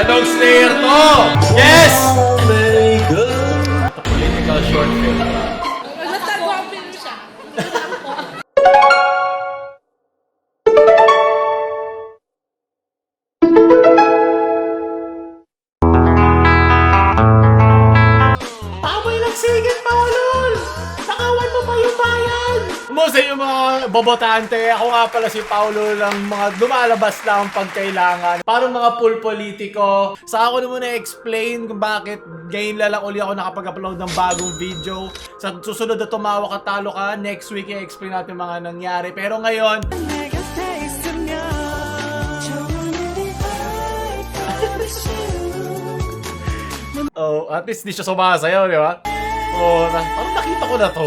Anong Slayer to? Yes! Ito political short film. Nagtagwapin mo siya. Tamoy lang sigit, Paulol! Nakawan mo pa yung bayan! Musa yung mga bobotante, ako nga pala si Paulo lang, mga lumalabas lang pag kailangan. Parang mga pool politiko. Saka ako na muna explain kung bakit ngayon lang uli ako nakapag-upload ng bagong video. Sa susunod na tumawa ka, talo ka. Next week, i-explain natin mga nangyari. Pero ngayon, oh, at least di siya sumasayaw, di ba? Oh, parang nakita ko na to.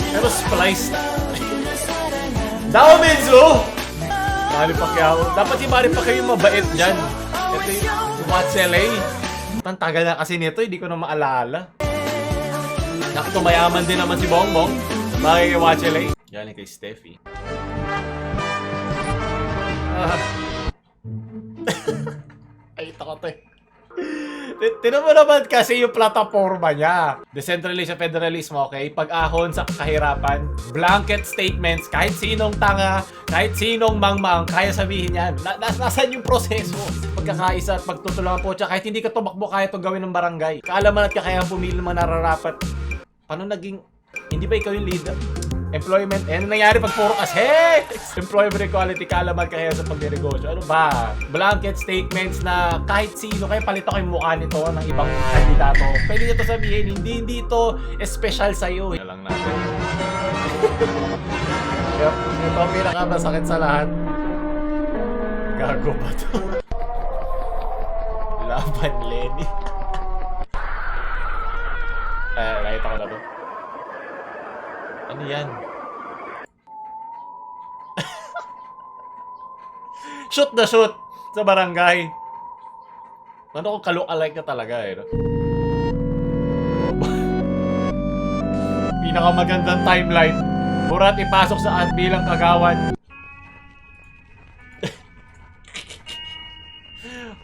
Pero splice. Dao Menzo! Mari Pacquiao. Dapat yung Mari Pacquiao yung mabait dyan. Ito yung What's LA. Ang tagal na kasi nito, hindi ko na maalala. Nakito mayaman din naman si Bongbong. Bakit kay What's LA? Galing kay Steffi. Ay, ito ko to eh. Tinan mo naman kasi yung plataforma niya. Decentralized federalism, okay? Pag-ahon sa kahirapan, blanket statements, kahit sinong tanga, kahit sinong mangmang, kaya sabihin yan. Nasaan yung proseso? Pagkakaisa at pagtutulungan po, tsaka kahit hindi ka tumakbo, kaya itong gawin ng barangay. Kaalaman at kakayang pumili ng mga nararapat. Paano naging, hindi ba ikaw yung leader? Employment, ano nangyari pag puro kasi? Employment equality, kaalaman kaya sa pagninegosyo. Ano ba? Blanket statements na kahit sino, kaya palito ko yung mukha nito ng ibang kandidato. Pwede nyo to sabihin, hindi ito special sa'yo. Ito lang natin. Yep, ito ang pinakamasakit sa lahat. Gago ba to? Laban Lenny. Nakita ko na to. Ano yan? Shoot na shoot sa barangay. Ano kung ka-look-alike na talaga eh, no? Pinakamagandang timeline. Murat ipasok sa bilang kagawan.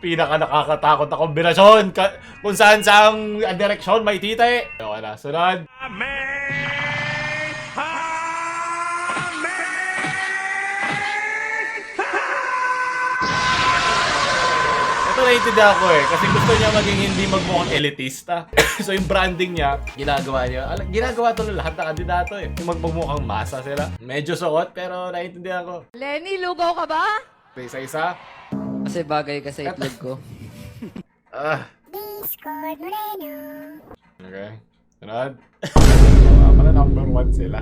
Pinaka nakakatakot na kombinasyon. Kung saan saang direksyon may tita eh. Okay na, sunod. Ito naiintindihan ko eh, kasi gusto niya maging hindi magmukhang elitista. So yung branding niya, ginagawa niya. Ginagawa to ng lahat ng kandidato eh. Yung magmukhang masa sila. Medyo suot, pero naiintindihan ko. Lenny, lugaw ka ba? Isa-isa. Kasi bagay ka sa itlog ko. Discord Moreno. Okay. Sunod. Pala number 1 sila.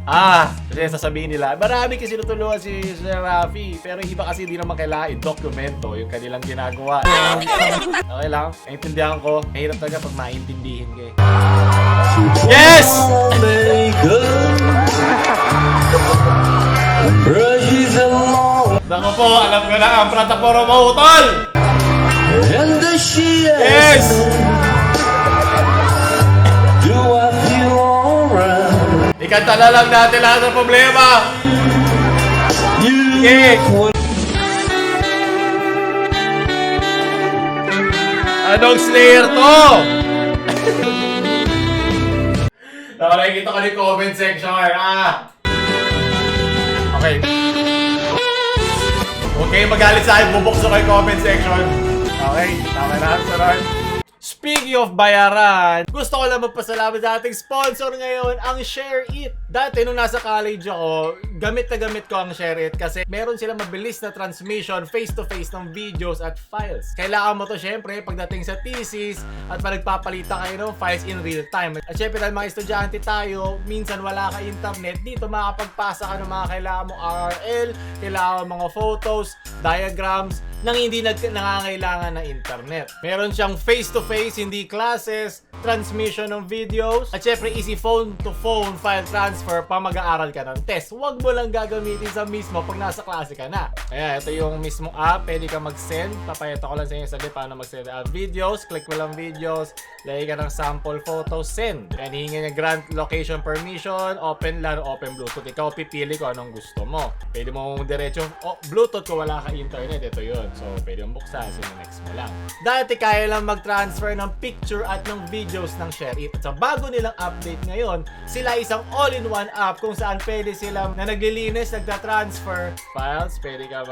Kasi sasabihin nila, marami kasi natulungan si Rafi. Pero iba kasi hindi naman kailangan i-dokumento yung kanilang ginagawa. Okay lang, naiintindihan ko. Mahirap talaga pag maintindihin ka eh. Yes! Naku po, alam ko na ang plataforma mahutol! Yes! Ikanta na lang natin lahat ng problema! Yeah! Anong Slayer to? Nakikita ko yung comment section. Okay. Huwag kayong magalit sa akin, bubukso ko yung comment section. Okay, tama na. Sunod. Speaking of bayaran, gusto ko lang magpasalamat sa ating sponsor ngayon, ang Share It. Dati nung nasa college ako, gamit na gamit ko ang Share It kasi meron silang mabilis na transmission face-to-face ng videos at files. Kailangan mo to syempre pagdating sa thesis at pag nagpapalitan kayo ng files in real time. At syempre dahil mga estudyante tayo, minsan wala ka internet, dito makakapagpasa ka ng mga kailangan mong RRL, kailangan mga photos, diagrams, nang hindi nangangailangan ng internet. Meron siyang face-to-face, hindi classes, transmission ng videos, at syempre easy phone-to-phone file transfer transfer pa mag-aaral ka ng test. Huwag mo lang gagamitin sa mismo pag nasa klase ka na. Ayan, ito yung mismong app. Pwede ka mag-send. Papayata ko lang sa inyo saglit paano mag-send videos. Click mo lang videos. Lagay ka ng sample photos. Send. Ayan, hihingi niya grant location permission. Open LAN, open Bluetooth. Ikaw pipili kung anong gusto mo. Pwede mo diretso Bluetooth kung wala ka internet. Ito yun. So, pwede mong buksan. Next mo lang. Dati kaya lang mag-transfer ng picture at ng videos ng ShareIt. At sa bago nilang update ngayon, sila isang all-in-one app kung saan pwede sila na naglilinis, nagta-transfer files. Pwede ka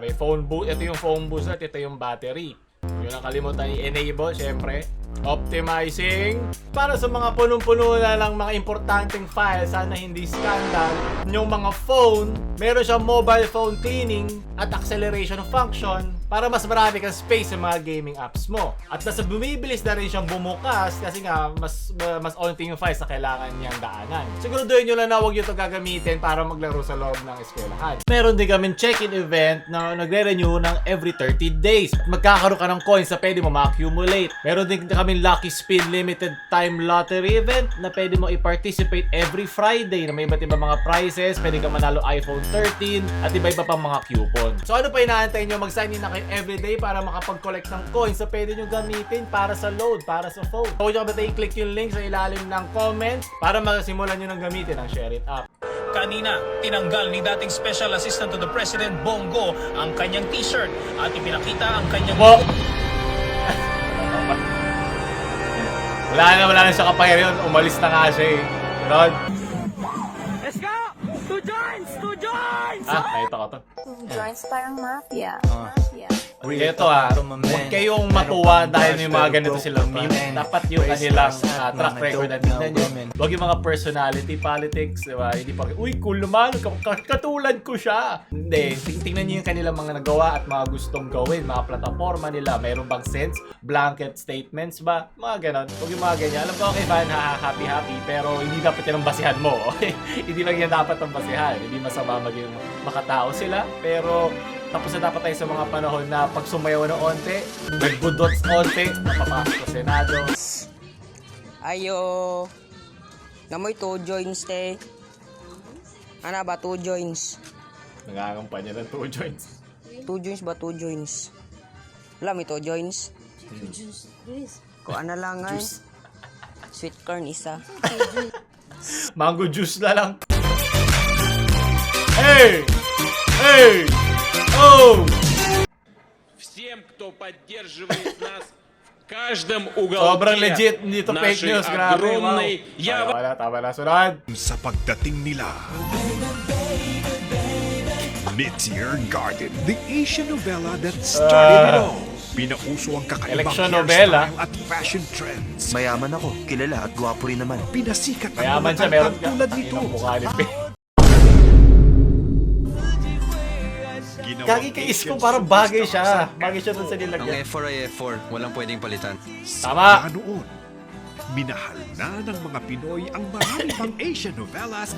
may phone booth. Ito yung phone booth at ito yung battery. Yun ang kalimutan i-enable, syempre. Optimizing. Para sa mga punong-puno na lang mga importanteng files, sana hindi scandal. Yung mga phone, meron siyang mobile phone cleaning at acceleration function para mas marami kang space sa mga gaming apps mo. At nasa bumibilis na rin siyang bumukas kasi nga mas onting yung files na kailangan niyang daanan. Siguraduhin nyo lang na huwag nyo ito gagamitin para maglaro sa loob ng eskwelahan. Meron din kami check-in event na nagre-renew ng every 30 days. Magkakaroon ka ng coins na pwede mo ma-accumulate. Meron din kami Lucky Spin limited time lottery event na pwede mo i-participate every Friday na may iba't ibang mga prizes. Pwede ka manalo iPhone 13 at iba-iba pang mga coupon. So ano pa inaantay nyo? Mag-sign in na kayo everyday para makapag-collect ng coins na pwede nyo gamitin para sa load, para sa phone. So kung nyo ba i-click yung link sa ilalim ng comment para magsimulan nyo ng gamitin ang ShareIt app. Kanina, tinanggal ni dating Special Assistant to the President Bongo ang kanyang t-shirt at ipinakita ang kanyang... Wala na siya kapangyarihan. Umalis na nga siya eh. Rod. Let's go! Two joints! Two joints! Nakita ko to. Joints parang mafia. Mafia. Ito huwag kayong matuwa dahil may mga ganito silang meme. Dapat yung kanilang track record na tingnan nyo. Huwag yung mga personality politics, diba? Hindi pa, uy, cool naman, katulad ko siya. Hindi, tingnan nyo yung kanilang mga nagawa at mga gustong gawin, mga plataforma nila. Mayroon bang sense? Blanket statements ba? Mga ganon. Huwag yung mga ganyan. Alam ko, okay, fine, happy, pero hindi dapat yan ang basihan mo. Okay? Hindi lang yan dapat ang basihan. Hindi masama maging makatao sila, pero tapos na dapat tayo sa mga panahon na pag sumayaw ng onte, nagbudots onte, napapasok sa Senado. Ayo. Namoy two joints te. Ano ba two joints? Nangangampanya ng 2 joints. Two joints ba two joints? Wala may two joints. Ko ano lang ay. Sweet corn isa. Mango juice na lang. Hey! Hey! Oh! Всем, кто поддерживает нас в каждом уголке Sobrang legit dito fake нашей news. Grabe, wow. огромной Tama na. Sunod. Sa pagdating nila. Meteor Garden, the Asian novella that started it all. Pinauso ang kakaibang Election novela. hairstyle at fashion trends. Mayaman ako, kilala at gwapo rin naman. Pinasikat ang Mayaman mga siya, meron kantang tulad nito. mukha ni Pe. Ginawang Kagi kay Isko, Asian parang bagay superstar siya. Bagay siya dun sa Ang nilagyan. F4 ay F4, walang pwedeng palitan. Tama. Simula noon, minahal na ng mga Pinoy ang marami pang Asian novellas.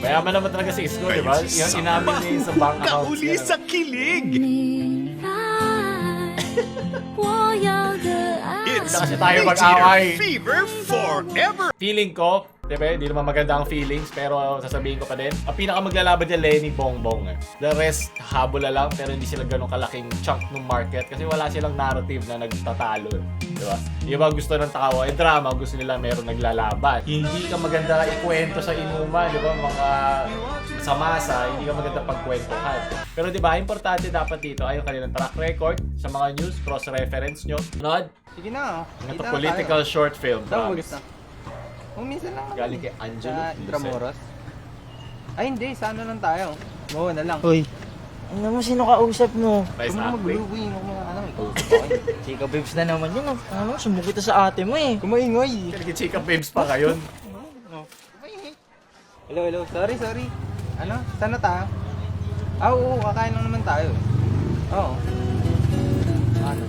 Mayaman naman talaga si Isko, di ba? Yung inamin niya sa bank accounts Kauli niya. sa kilig! It's Kasi tayo Meteor mag-away. Fever forever! Feeling ko, diba, hindi naman maganda ang feelings, pero sasabihin ko pa din, ang pinakamaglalaban dyan, Lenny Bongbong. The rest, habula lang, pero hindi sila ganun kalaking chunk ng market kasi wala silang narrative na nagtatalo. Diba? Yung mga gusto ng tao, drama, gusto nila meron naglalaban. Hindi ka maganda ikwento sa inuman, diba? Mga sa masa, hindi ka maganda pagkwentuhan. Pero diba, importante dapat dito ay yung kanilang track record sa mga news, cross-reference nyo. Nod? Sige na. Ito, political short film. promise. Kung minsan lang naman. Galing kay Angelo. Sa Intramuros. Ay hindi, sa ano lang tayo. Oo na lang. Uy, ano naman sino kausap mo? Nice Kung acting. mag-uwi mo mga ano. Chika babes na naman yun. Ano, sumukit ka sa ate mo eh. Kumaingoy. Nag-chika babes pa ngayon. Hello. Sorry. Ano? Saan na tayo? Oo, kakain lang naman tayo. Oo. Ano?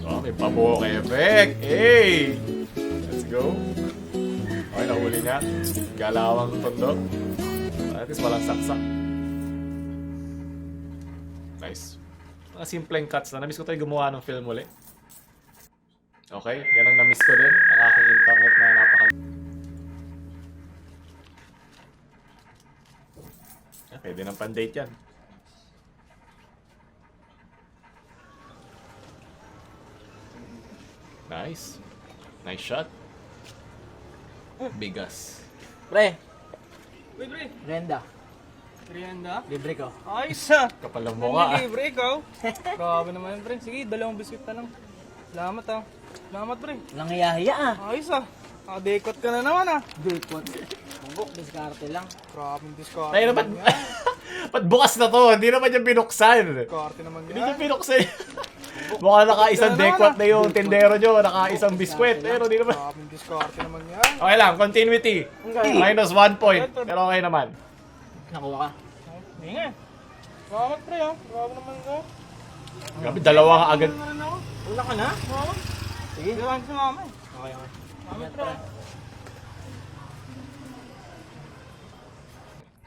Oh, may pabuhok effect. Hey! Let's go. Okay, nahuli niya. Galawang tondo. At least walang saksak. Nice. Mga simpleng cuts na. Namiss ko tayo gumawa ng film ulit. Okay, yan ang namiss ko din. Ang aking internet na napaka... Pwede ng pan-date yan. Nice. Nice shot. Bigas. Pre, Uy, pre. Brenda, Merienda? libre ko. Ayos ah. Kapal ng mukha ah. Libre ikaw. Grabe naman yun, pre. Sige, 2 biscuit na lang. Salamat ah. Salamat, pre. Walang hiya-hiya ah. Ayos ah. Nakadekot ka na naman ah. Bukod. Bubok, diskarte lang. Grabe yung discount. Tayo naman. Ba't bukas na to? Hindi naman yung binuksan. Discount naman Hindi yan. yung binuksan. Mukha naka-isang dekwat na yung tindero nyo, naka-isang biskwit. Pero di naman. Grabe yung discount naman yan. Okay lang, continuity. Minus 1 point. Pero okay naman. Nakuha ka. Hindi nga. Salamat, pre ah. Grabe naman ka. Grabe, dalawa nga agad. Wala ka na? Oo. Sige. Salamat sa mama eh. Okay, okay. Salamat, pre.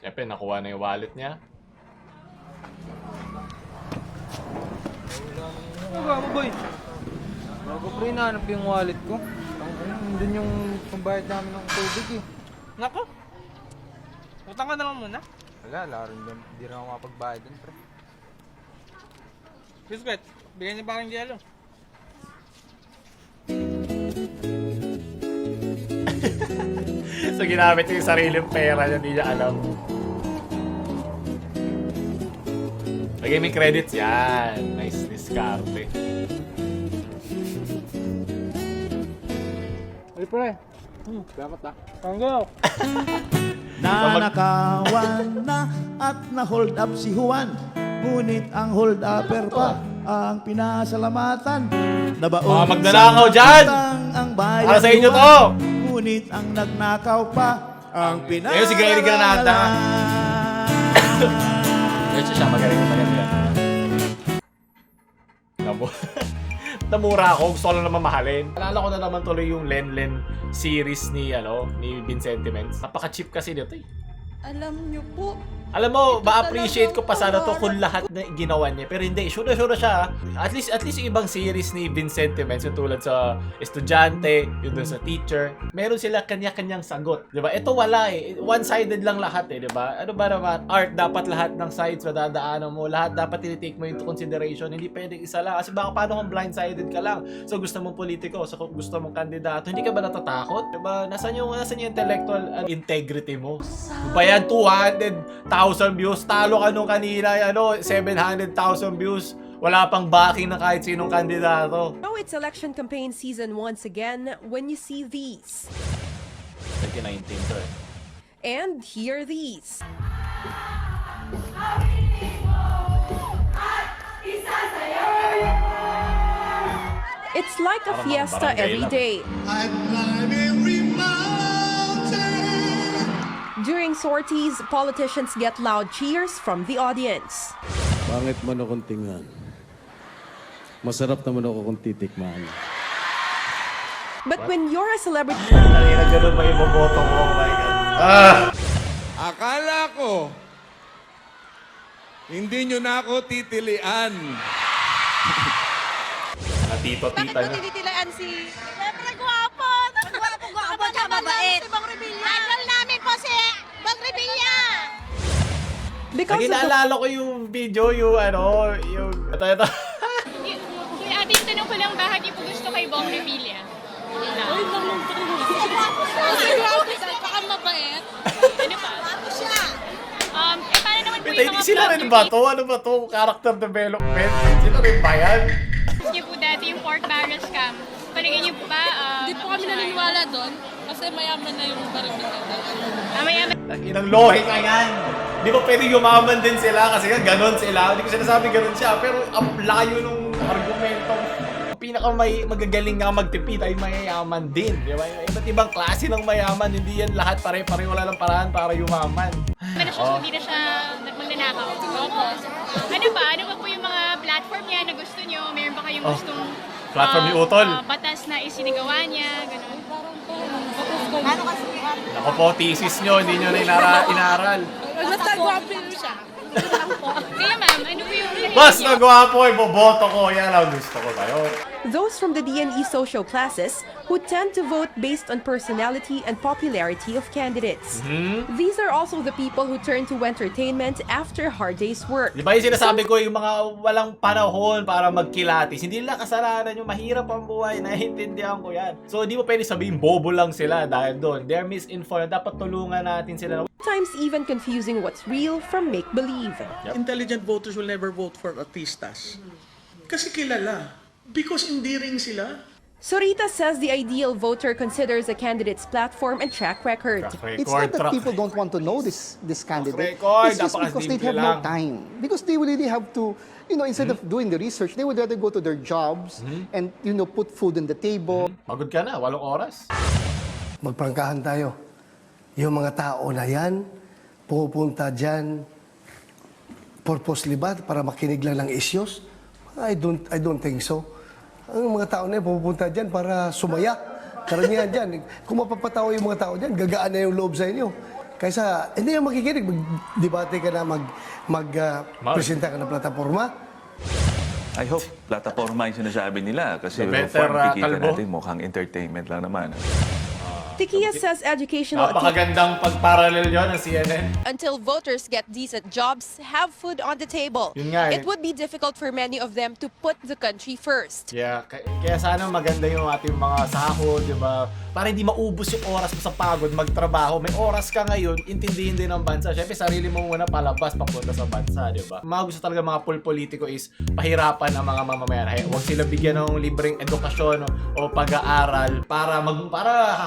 Siyempre, nakuha na yung wallet niya. Ano ba mo, boy? Bago pre, nahanap yung wallet ko. Doon yung pambayad namin ng tubig eh. Nako. Utang ka na lang muna. Wala, laro doon. Hindi rin ako makapagbayad doon, pre. Biscuit, bigyan niyo pa akong yelo. So, ginamit niya yung sariling pera niya, hindi niya alam. Lagay may credits yan. Nice discarte. Ay, pre. Dapat ah. Tanggo. Nanakawan na at na-hold up si Juan. Ngunit ang hold upper pa ang pinasalamatan. Nabaon Mga magnanakaw dyan! ang bayan Para sa inyo Juan. to! Ngunit ang nagnakaw pa ang pinasalamatan. Ayun si Gary Granada. Medyo siya magaling yan. Namura ako, gusto ko lang naman mahalin. Alala ko na naman tuloy yung Len series ni Vincente Menz. Napaka-cheap kasi dito eh. Alam niyo po, Alam mo, ma-appreciate ko pa sana to kung lahat na ginawa niya. Pero hindi, sure siya. At least yung ibang series ni Vincente Menz, yung tulad sa estudyante, yung dun sa teacher, meron sila kanya-kanyang sagot. Diba? Ito wala eh. One-sided lang lahat eh, diba? Ano ba naman? Art, dapat lahat ng sides madadaanan mo. Lahat dapat tinitake mo into consideration. Hindi pwedeng isa lang. Kasi baka paano kung blindsided ka lang? So gusto mong politiko, so gusto mong kandidato, hindi ka ba natatakot? Diba? Nasaan yung intellectual integrity mo? Ba yan, 200,000 views, talo ka nung kanina, 700,000 views. Wala pang backing ng kahit sinong kandidato. oh, it's election campaign season once again when you see these. 2019 to eh. And hear these. It's like a Parang mga fiesta barangay every lang. day. During sorties, politicians get loud cheers from the audience. Pangit man akong tingnan. Masarap naman ako kung titikman. But when you're a celebrity, Kanina ganun ba iboboto mo? Oh my God. Akala ko, hindi nyo na ako titilian. Tito-tita niya. tinitilaan si... Siyempre, gwapo! Gwapo siya, mabait. Si Bang Revilla. Idol namin po si Bang Revilla. Because of the Naalala ko yung video, yung ito. Kuya ate, tanong ko lang, bakit niyo po gusto kay Bong Revilla? Ay, baka mabait. Ano pa? Paano naman po yung mga Sila rin ba to? Ano ba to? Character development? Sila rin ba yan? niyo po dati yung pork barrel scam? Panigin niyo po ba? Hindi po kami naniniwala doon kasi mayaman na yung Revilla. Mayaman. Inang lohe ka yan. Di ba pwede yumaman din sila kasi nga ganon sila. Hindi ko sinasabi ganon siya. Pero ang layo nung argumento. Ang magagaling nga magtipid ay mayayaman din. Di ba? Iba't ibang klase ng mayaman. Hindi yan lahat pare-pare. Wala lang paraan para yumaman. Hindi na siya magnanakaw. Opo. Ano ba? Ano ba po yung mga platform niya na gusto niyo? Meron ba kayong gustong Platform ni Utol. batas na isinagawa niya? Ganun. Ako po, thesis nyo. Hindi nyo na inaral. Basta gwapo siya. Kaya ma'am, ano po yung... Basta gwapo, iboboto ko. Yan ang gusto ko kayo. those from the DNE social classes who tend to vote based on personality and popularity of candidates. These are also the people who turn to entertainment after a hard day's work. Di ba yung sinasabi ko, yung mga walang panahon para magkilatis, hindi nila kasalanan yung mahirap ang buhay, naiintindihan ko yan. So, di mo pwede sabihin bobo lang sila dahil doon. They're misinformed. Dapat tulungan natin sila. Sometimes even confusing what's real from make-believe. Intelligent voters will never vote for artistas. Kasi kilala. Because hindi rin sila. Sorita says the ideal voter considers a candidate's platform and track record. It's not that people don't want to know this candidate. Record, It's just because they have no time. Because they will really have to, instead of doing the research, they would rather go to their jobs and, put food on the table. Pagod ka na, 8 oras. Magprangkahan tayo. Yung mga tao na yan, pupunta dyan, purposely ba para makinig lang ng issues? I don't think so. Ang mga tao na yan, pupunta dyan para sumaya. Karamihan dyan. Kung mapapatawa yung mga tao dyan, gagaan na yung loob sa inyo. Kaysa, hindi yung makikinig. Mag-debate ka na, mag-presenta ka ng plataforma. I hope plataforma yung sinasabi nila kasi Better, kikita kalbo. natin mukhang entertainment lang naman. Tikia says educational Napakagandang pagparallel yun ng CNN. until voters get decent jobs, have food on the table. Yun nga eh. It would be difficult for many of them to put the country first. Yeah, kaya sana maganda yung ating mga sahod, di ba? Para hindi maubos yung oras mo sa pagod, magtrabaho. May oras ka ngayon, intindihin din ng bansa. Siyempre, sarili mo muna palabas, papunta sa bansa, di ba? Mga gusto talaga mga politiko is pahirapan ang mga mamamayan. Huwag sila bigyan ng libreng edukasyon o pag-aaral para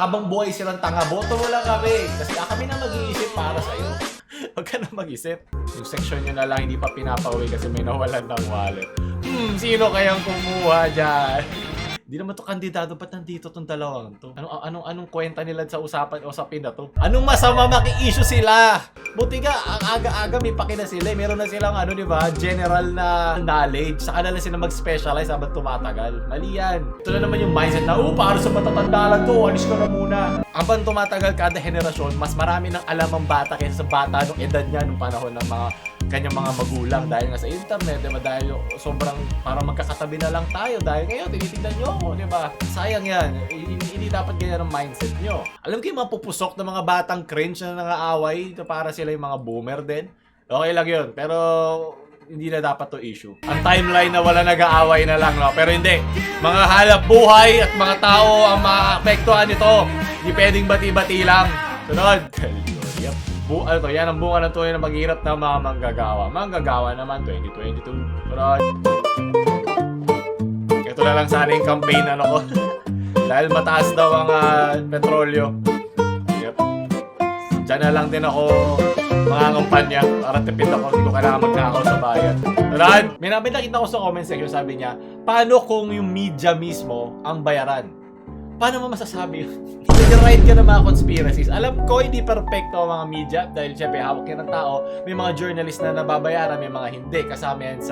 habang buhay silang tanga. Boto mo lang kami. Kasi kami na mag-iisip para sa'yo. Huwag ka na mag-isip. Yung section nyo na lang hindi pa pinapauwi kasi may nawalan ng wallet. Sino kayang kumuha dyan? Hindi naman to kandidato, ba't nandito tong dalawang to? Anong kwenta nila sa usapin na to? Anong masama maki-issue sila? Buti nga, ang aga-aga may pakina sila. Meron na silang di ba, general na knowledge. Saka na lang sila mag-specialize habang tumatagal. Mali yan. Ito na naman yung mindset na, para sa matatanda lang to, alis ka na muna. Habang tumatagal kada henerasyon, mas marami ng alam ang bata kaysa sa bata nung edad niya nung panahon ng mga kanyang mga magulang dahil nga sa internet, diba? Dahil sobrang parang magkakatabi na lang tayo dahil ngayon tinitignan nyo ako, diba? Sayang yan. Hindi dapat ganyan ang mindset nyo. Alam ko yung mga pupusok na mga batang cringe na nangaaway para sila yung mga boomer din. Okay lang yun. Pero hindi na dapat to issue. Ang timeline na wala nag-aaway na lang, no? Pero hindi. Mga halap buhay at mga tao ang maapektuhan nito. Hindi pwedeng bati-bati lang. Sunod. Yep. Yan ang bunga ng tunay na maghirap na mga manggagawa. Manggagawa naman 2022. Sunod. Ito na lang sana yung campaign ko. Dahil mataas daw ang petrolyo. Yep. Diyan na lang din ako mangangampanya para tipid ako. Hindi ko kailangan magnakaw sa bayan. Sunod. May nakita ko sa comment section, sabi niya, paano kung yung media mismo ang bayaran? Paano mo masasabi yun? Nag-ride ka ng mga conspiracies. Alam ko, hindi perfecto ang mga media dahil syempre hawak yan ng tao. May mga journalist na nababayaran, may mga hindi. Kasama yan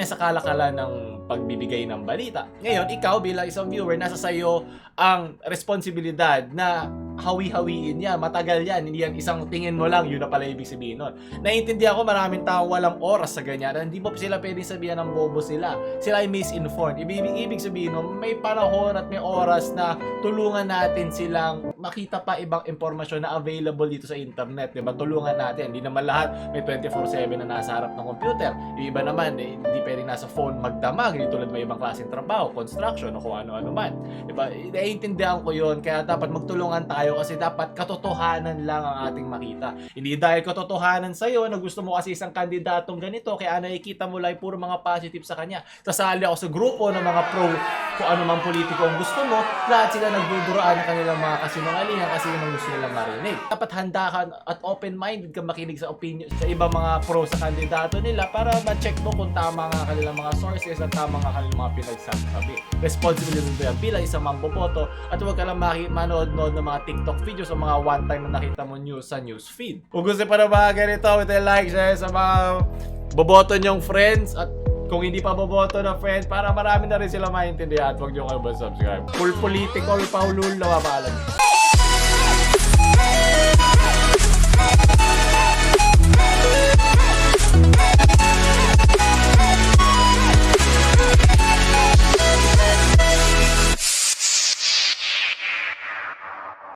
sa kalakalan ng pagbibigay ng balita. Ngayon, ikaw bilang isang viewer, nasa sayo ang responsibilidad na hawi-hawiin yan. Matagal yan. Hindi yan isang tingin mo lang, yun na pala ibig sabihin nun. Naiintindihan ko maraming tao walang oras sa ganyan. Hindi mo sila pwedeng sabihan ng bobo sila. Sila ay misinformed. Ibig sabihin nun, may panahon at may oras na tulungan natin silang makita pa ibang impormasyon na available dito sa internet. Diba? Tulungan natin. Hindi naman lahat may 24/7 na nasa harap ng computer. Yung iba naman, hindi pwedeng nasa phone magdamag. Hindi tulad may ibang klaseng trabaho, construction, o kung ano-ano man. Diba? Naiintindihan ko yun. Kaya dapat magtulungan tayo kasi dapat katotohanan lang ang ating makita. Hindi dahil katotohanan sa'yo na gusto mo kasi isang kandidatong ganito, kaya nakikita mo lang puro mga positive sa kanya. Sasali ako sa grupo ng mga pro kung ano mang politiko ang gusto mo, lahat sila nagduduraan ng kanilang mga kasinungalingan kasi yun ang gusto nilang marinig. Dapat handa ka at open-minded ka makinig sa opinion sa ibang mga pro sa kandidato nila para ma-check mo kung tama nga kanilang mga sources at tama nga kanilang mga pinagsasabi. Responsibility nito yan bilang isang mamboboto at huwag ka lang manood-nood ng mga TikTok videos o mga one time na nakita mo news sa news feed. Kung gusto pa na mga ganito, with a like, share sa mga boboto nyong friends at kung hindi pa boboto na friends para marami na rin sila maintindihan at huwag nyo kayo subscribe. Full political, paulul, nawabalan.